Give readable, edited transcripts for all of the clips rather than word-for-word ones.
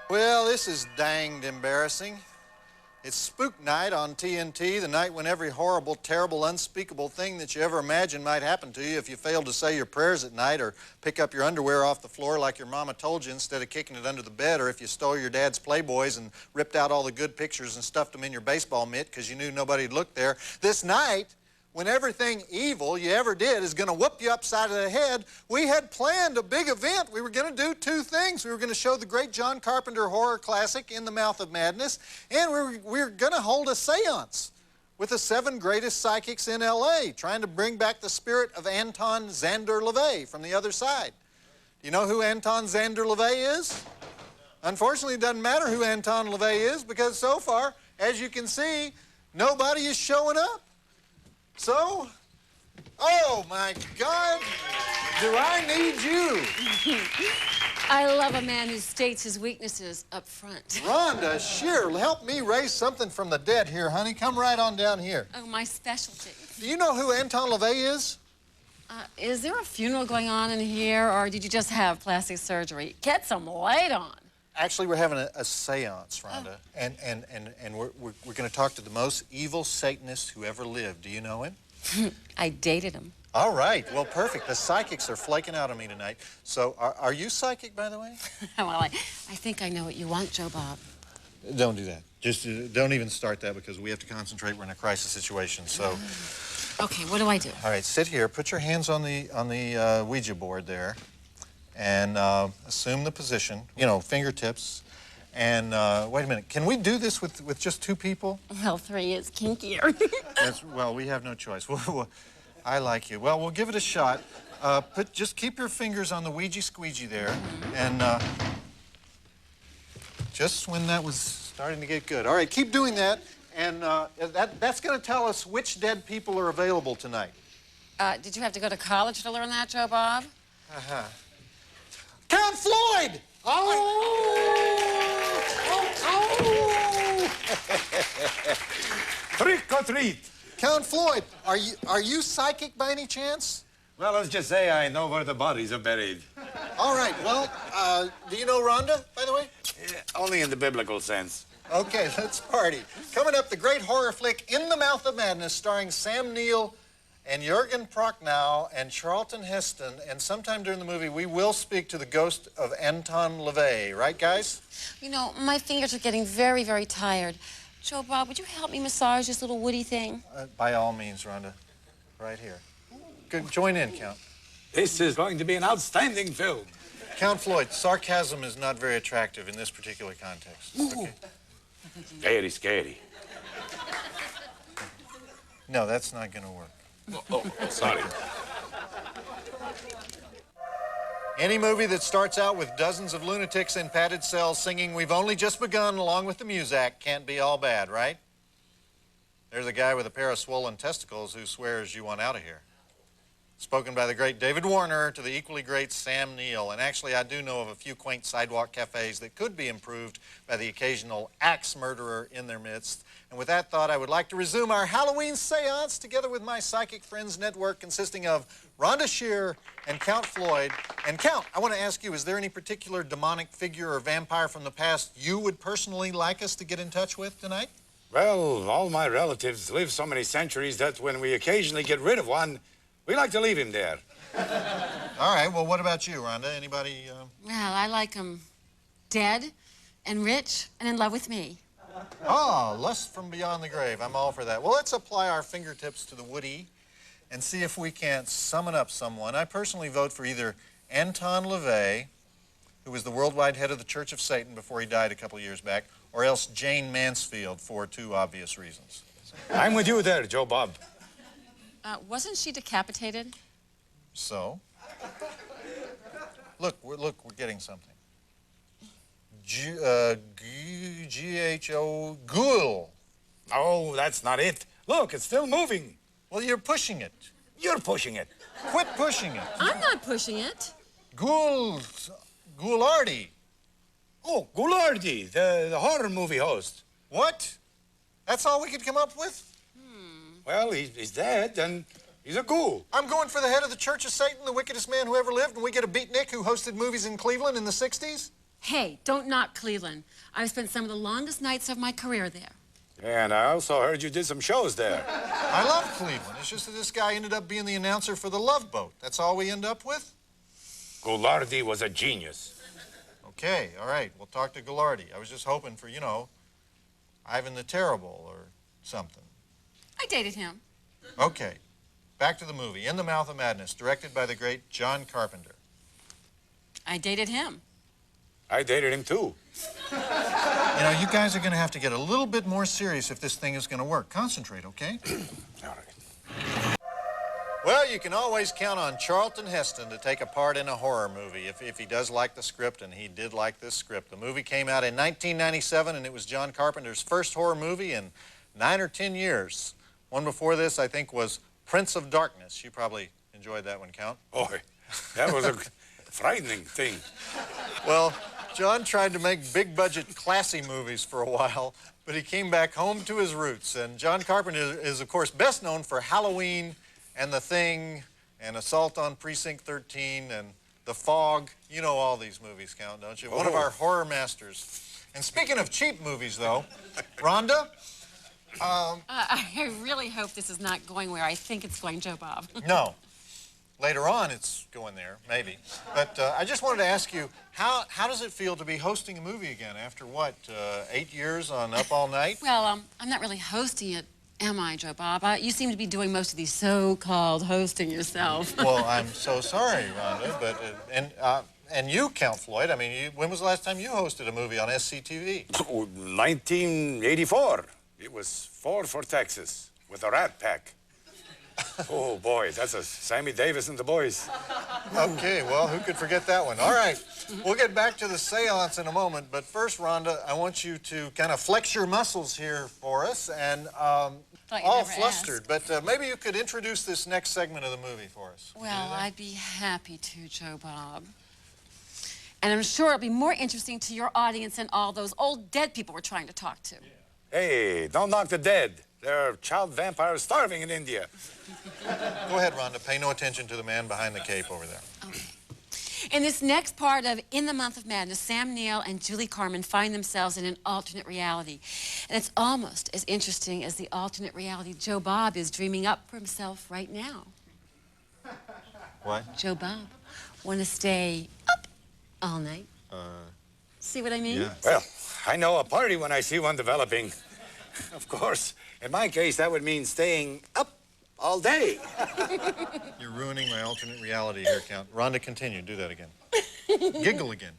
Well, this is danged embarrassing. It's Spook Night on TNT, the night when every horrible, terrible, unspeakable thing that you ever imagined might happen to you if you failed to say your prayers at night or pick up your underwear off the floor like your mama told you instead of kicking it under the bed, or if you stole your dad's Playboys and ripped out all the good pictures and stuffed them in your baseball mitt because you knew nobody'd look there. This night, when everything evil you ever did is going to whoop you upside of the head, we had planned a big event. We were going to do two things. We were going to show the great John Carpenter horror classic, In the Mouth of Madness, and we were going to hold a seance with the 7 greatest psychics in L.A., trying to bring back the spirit of Anton Szandor LaVey from the other side. Do you know who Anton Szandor LaVey is? Unfortunately, it doesn't matter who Anton LaVey is, because so far, as you can see, nobody is showing up. So, oh my God, do I need you? I love a man who states his weaknesses up front. Rhonda Shear, help me raise something from the dead here, honey. Come right on down here. Oh, my specialty. Do you know who Anton LaVey is? Is there a funeral going on in here, or did you just have plastic surgery? Get some light on. Actually, we're having a seance, Rhonda, and we're going to talk to the most evil Satanist who ever lived. Do you know him? I dated him. All right. Well, perfect. The psychics are flaking out on me tonight. So, are you psychic, by the way? Well, I think I know what you want, Joe Bob. Don't do that. Just don't even start that, because we have to concentrate. We're in a crisis situation. So. Okay. What do I do? All right. Sit here. Put your hands on the Ouija board there. And assume the position, you know, fingertips. And wait a minute, can we do this with just 2 people? Well, 3 is kinkier. Well, we have no choice. I like you. Well, we'll give it a shot. Just keep your fingers on the Ouija squeegee there. And just when that was starting to get good. All right, keep doing that. And that's going to tell us which dead people are available tonight. Did you have to go to college to learn that, Joe Bob? Uh-huh. Count Floyd! Trick or treat. Count Floyd, are you psychic by any chance? Well, let's just say I know where the bodies are buried. All right, well, do you know Rhonda, by the way? Only in the biblical sense. Okay, let's party. Coming up, the great horror flick In the Mouth of Madness, starring Sam Neill and Jürgen Prochnow and Charlton Heston. And sometime during the movie, we will speak to the ghost of Anton LaVey. Right, guys? You know, my fingers are getting very, very tired. Joe Bob, would you help me massage this little woody thing? By all means, Rhonda. Right here. Good. Join in, Count. This is going to be an outstanding film. Count Floyd, sarcasm is not very attractive in this particular context. Okay? Scary, scary. No, that's not going to work. Oh, sorry. Any movie that starts out with dozens of lunatics in padded cells singing "We've Only Just Begun" along with the Muzak can't be all bad, right? There's a guy with a pair of swollen testicles who swears you want out of here. Spoken by the great David Warner to the equally great Sam Neill. And actually, I do know of a few quaint sidewalk cafes that could be improved by the occasional axe murderer in their midst. And with that thought, I would like to resume our Halloween seance together with my Psychic Friends network consisting of Rhonda Shear and Count Floyd. And Count, I want to ask you, is there any particular demonic figure or vampire from the past you would personally like us to get in touch with tonight? Well, all my relatives live so many centuries that when we occasionally get rid of one, we like to leave him there. All right, well, what about you, Rhonda? Anybody? Well, I like him dead and rich and in love with me. Ah, lust from beyond the grave. I'm all for that. Well, let's apply our fingertips to the woody and see if we can't summon up someone. I personally vote for either Anton LaVey, who was the worldwide head of the Church of Satan before he died a couple of years back, or else Jane Mansfield for 2 obvious reasons. I'm with you there, Joe Bob. Wasn't she decapitated? So? Look, we're getting something. G-H-O, ghoul. Oh, that's not it. Look, it's still moving. Well, you're pushing it. You're pushing it. Quit pushing it. I'm not pushing it. Ghoulardi. Oh, Ghoulardi, the horror movie host. What? That's all we could come up with? Well, he's dead, and he's a ghoul. I'm going for the head of the Church of Satan, the wickedest man who ever lived, and we get a beatnik who hosted movies in Cleveland in the 60s? Hey, don't knock Cleveland. I've spent some of the longest nights of my career there. And I also heard you did some shows there. I love Cleveland. It's just that this guy ended up being the announcer for the Love Boat. That's all we end up with? Goulardi was a genius. Okay, all right. We'll talk to Goulardi. I was just hoping for, you know, Ivan the Terrible or something. I dated him. Okay. Back to the movie, In the Mouth of Madness, directed by the great John Carpenter. I dated him. I dated him, too. You know, you guys are going to have to get a little bit more serious if this thing is going to work. Concentrate, okay? All right. Well, you can always count on Charlton Heston to take a part in a horror movie if he does like the script, and he did like this script. The movie came out in 1997, and it was John Carpenter's first horror movie in 9 or 10 years. One before this, I think, was Prince of Darkness. You probably enjoyed that one, Count. Boy, that was a frightening thing. Well, John tried to make big-budget, classy movies for a while, but he came back home to his roots. And John Carpenter is, of course, best known for Halloween and The Thing and Assault on Precinct 13 and The Fog. You know all these movies, Count, don't you? One of our horror masters. And speaking of cheap movies, though, Rhonda? I really hope this is not going where I think it's going, Joe Bob. No. Later on, it's going there, maybe. But I just wanted to ask you, how does it feel to be hosting a movie again after, what, 8 years on Up All Night? Well, I'm not really hosting it, am I, Joe Bob? You seem to be doing most of these so-called hosting yourself. Well, I'm so sorry, Rhonda, but, and you, Count Floyd, I mean, when was the last time you hosted a movie on SCTV? 1984. It was Ford for Texas with a Rat Pack. Oh, boy, that's a Sammy Davis and the Boys. Okay, well, who could forget that one? All right, we'll get back to the seance in a moment, but first, Rhonda, I want you to kind of flex your muscles here for us, and all flustered, but maybe you could introduce this next segment of the movie for us. Well, I'd be happy to, Joe Bob. And I'm sure it'll be more interesting to your audience than all those old dead people we're trying to talk to. Hey, don't knock the dead. There are child vampires starving in India. Go ahead, Rhonda. Pay no attention to the man behind the cape over there. Okay. In this next part of In the Month of Madness, Sam Neill and Julie Carmen find themselves in an alternate reality. And it's almost as interesting as the alternate reality Joe Bob is dreaming up for himself right now. What? Joe Bob, want to stay up all night? See what I mean? Yeah. Well, I know a party when I see one developing. Of course, in my case, that would mean staying up all day. You're ruining my alternate reality here, Count. Rhonda, continue. Do that again. Giggle again.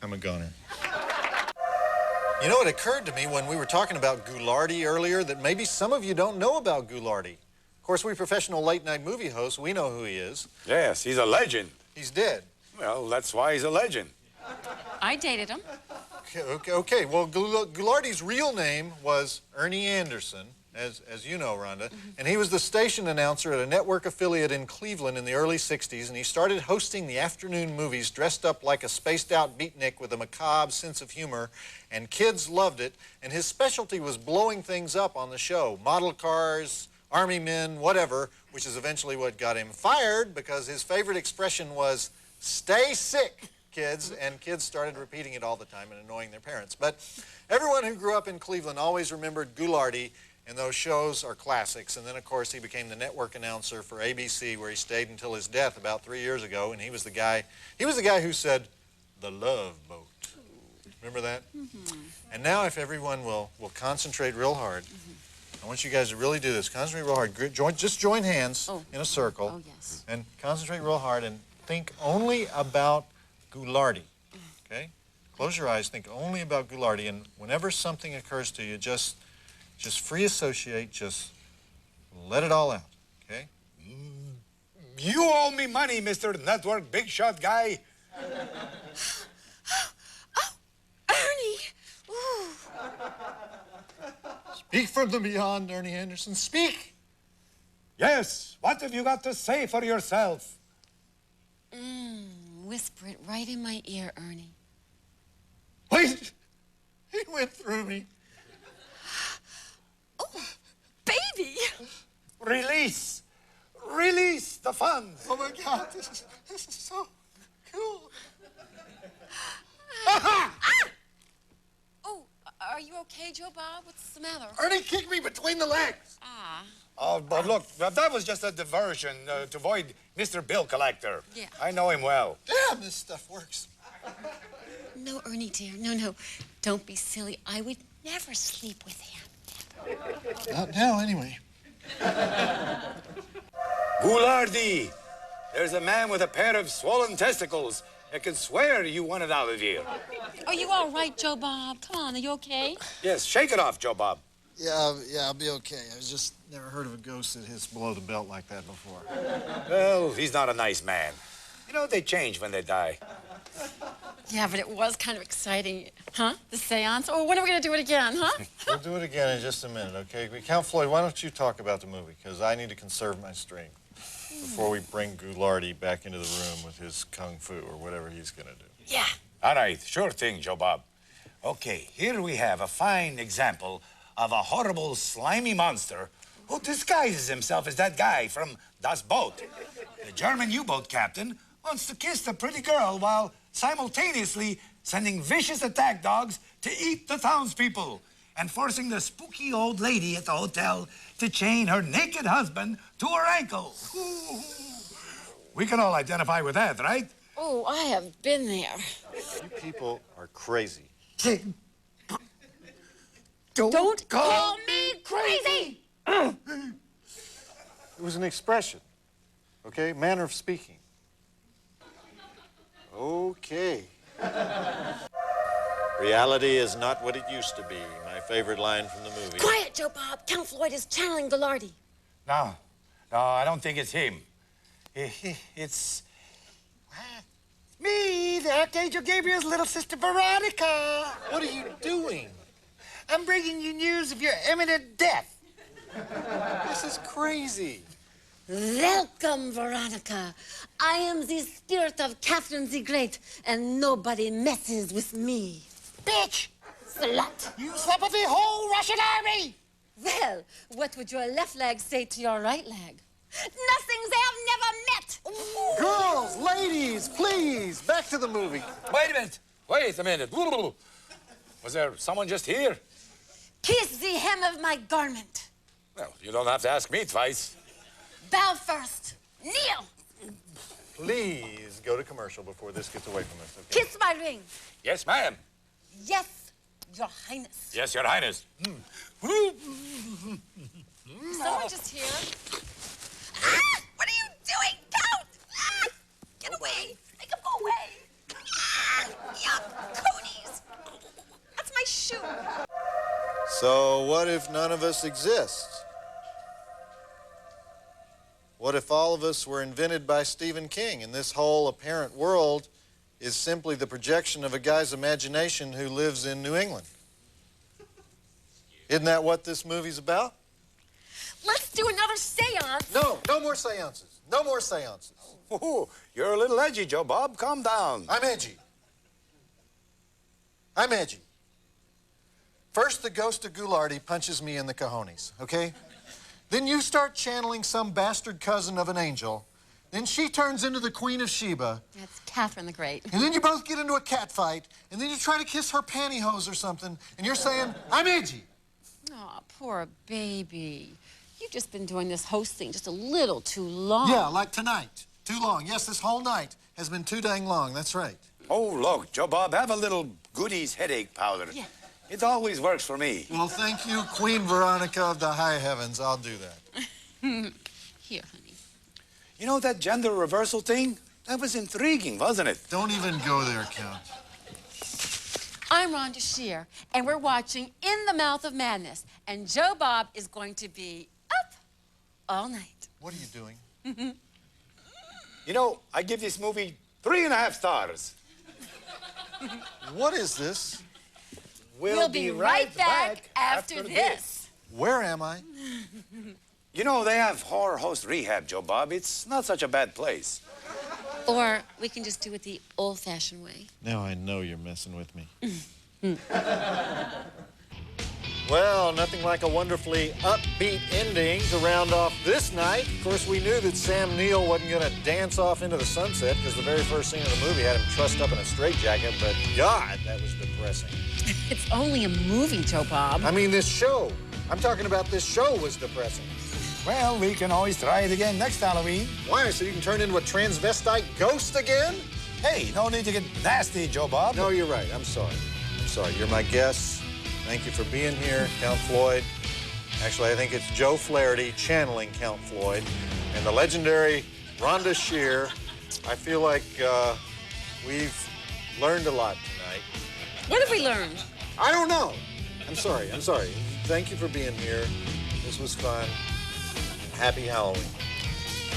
I'm a goner. You know, it occurred to me when we were talking about Goulardi earlier that maybe some of you don't know about Goulardi. Of course, we professional late-night movie hosts, we know who he is. Yes, he's a legend. He's dead. Well, that's why he's a legend. I dated him. Okay. Well, Goulardi's real name was Ernie Anderson, as you know, Rhonda, and he was the station announcer at a network affiliate in Cleveland in the early 60s, and he started hosting the afternoon movies dressed up like a spaced-out beatnik with a macabre sense of humor, and kids loved it, and his specialty was blowing things up on the show, model cars, army men, whatever, which is eventually what got him fired because his favorite expression was, "Stay sick, kids," and kids started repeating it all the time and annoying their parents. But everyone who grew up in Cleveland always remembered Goulardi, and those shows are classics. And then, of course, he became the network announcer for ABC, where he stayed until his death about 3 years ago, and he was the guy who said, "The Love Boat." Remember that? And now if everyone will concentrate real hard, I want you guys to really do this. Concentrate real hard. Just join hands in a circle. Oh, yes. And concentrate real hard and think only about Goulardi, okay? Close your eyes, think only about Goulardi, and whenever something occurs to you, just free associate, just let it all out, okay? You owe me money, Mr. Network Big Shot Guy. Oh, Ernie! Ooh. Speak from the beyond, Ernie Anderson, speak! Yes, what have you got to say for yourself? Whisper it right in my ear, Ernie. Wait, he went through me. Oh, baby! Release the funds. Oh my God, this is so Joe Bob? What's the matter? Ernie kicked me between the legs. Ah. Oh, but look, that was just a diversion to avoid Mr. Bill Collector. Yeah. I know him well. Damn, this stuff works. No, Ernie, dear. No. Don't be silly. I would never sleep with him. Not now, anyway. Goulardi, there's a man with a pair of swollen testicles that can swear you want it out of here. Are you all right, Joe Bob? Come on, are you okay? Yes, shake it off, Joe Bob. Yeah, I'll be okay. I was just never heard of a ghost that hits below the belt like that before. Well, he's not a nice man. You know, they change when they die. Yeah, but it was kind of exciting. Huh? The seance? Or when are we going to do it again, huh? We'll do it again in just a minute, okay? Count Floyd, why don't you talk about the movie? Because I need to conserve my strength before we bring Goulardi back into the room with his kung fu or whatever he's going to do. Yeah. All right, sure thing, Joe Bob. Okay, here we have a fine example of a horrible, slimy monster who disguises himself as that guy from Das Boot. The German U-boat captain wants to kiss the pretty girl while simultaneously sending vicious attack dogs to eat the townspeople and forcing the spooky old lady at the hotel to chain her naked husband to her ankle. Ooh. We can all identify with that, right? Oh, I have been there. You people are crazy. Don't call me crazy! It was an expression, okay? Manner of speaking. Okay. Reality is not what it used to be. My favorite line from the movie. Quiet, Joe Bob. Count Floyd is channeling Goulardi. No, I don't think it's him. It's me, the Archangel Gabriel's little sister Veronica. What are you doing? I'm bringing you news of your imminent death. This is crazy. Welcome, Veronica. I am the spirit of Catherine the Great, and nobody messes with me. Bitch! Slut. You slept with the whole Russian army! Well, what would your left leg say to your right leg? Nothing they have never met. Girls, ladies, please, back to the movie. Wait a minute. Was there someone just here? Kiss the hem of my garment. Well, you don't have to ask me twice. Bow first. Kneel. Please go to commercial before this gets away from us, okay? Kiss my ring. Yes, ma'am. Yes, Your Highness. Yes, Your Highness. Someone just here. Ah! What are you doing? Count! Ah! Get away. Make him go away. Ah! Yuck. Conies. That's my shoe. So what if none of us exist? What if all of us were invented by Stephen King and this whole apparent world is simply the projection of a guy's imagination who lives in New England? Isn't that what this movie's about? Let's do another seance. No more seances. No more seances. Ooh, you're a little edgy, Joe Bob. Calm down. I'm edgy. I'm edgy. First, the ghost of Goulardi punches me in the cojones, okay? Then you start channeling some bastard cousin of an angel. Then she turns into the Queen of Sheba. That's Catherine the Great. And then you both get into a cat fight. And then you try to kiss her pantyhose or something. And you're saying, I'm edgy. Oh, poor baby. You've just been doing this host thing just a little too long. Yeah, like tonight. Too long. Yes, this whole night has been too dang long. That's right. Oh, look, Joe Bob, have a little Goody's headache powder. Yeah. It always works for me. Well, thank you, Queen Veronica of the high heavens. I'll do that. Here, honey. You know that gender reversal thing? That was intriguing, wasn't it? Don't even go there, Count. I'm Rhonda Shear, and we're watching In the Mouth of Madness. And Joe Bob is going to be up all night. What are you doing? You know, I give this movie 3.5 stars. What is this? We'll be right back after this. Where am I? You know, they have horror host rehab, Joe Bob. It's not such a bad place. Or we can just do it the old-fashioned way. Now I know you're messing with me. Well, nothing like a wonderfully upbeat ending to round off this night. Of course, we knew that Sam Neill wasn't going to dance off into the sunset because the very first scene of the movie had him trussed up in a straitjacket, but God, that was depressing. It's only a movie, Joe Bob. I mean, this show. I'm talking about this show was depressing. Well, we can always try it again next Halloween. Why? So you can turn into a transvestite ghost again? Hey, no need to get nasty, Joe Bob. No, you're right. I'm sorry. I'm sorry. You're my guest. Thank you for being here, Count Floyd. Actually, I think it's Joe Flaherty channeling Count Floyd. And the legendary Rhonda Shear. I feel like we've learned a lot tonight. What have we learned? I don't know. I'm sorry. I'm sorry. Thank you for being here. This was fun. Happy Halloween.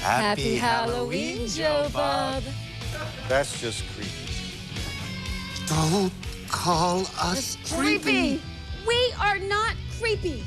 Happy Halloween, Joe Bob. That's just creepy. Don't call us Creepy. We are not creepy.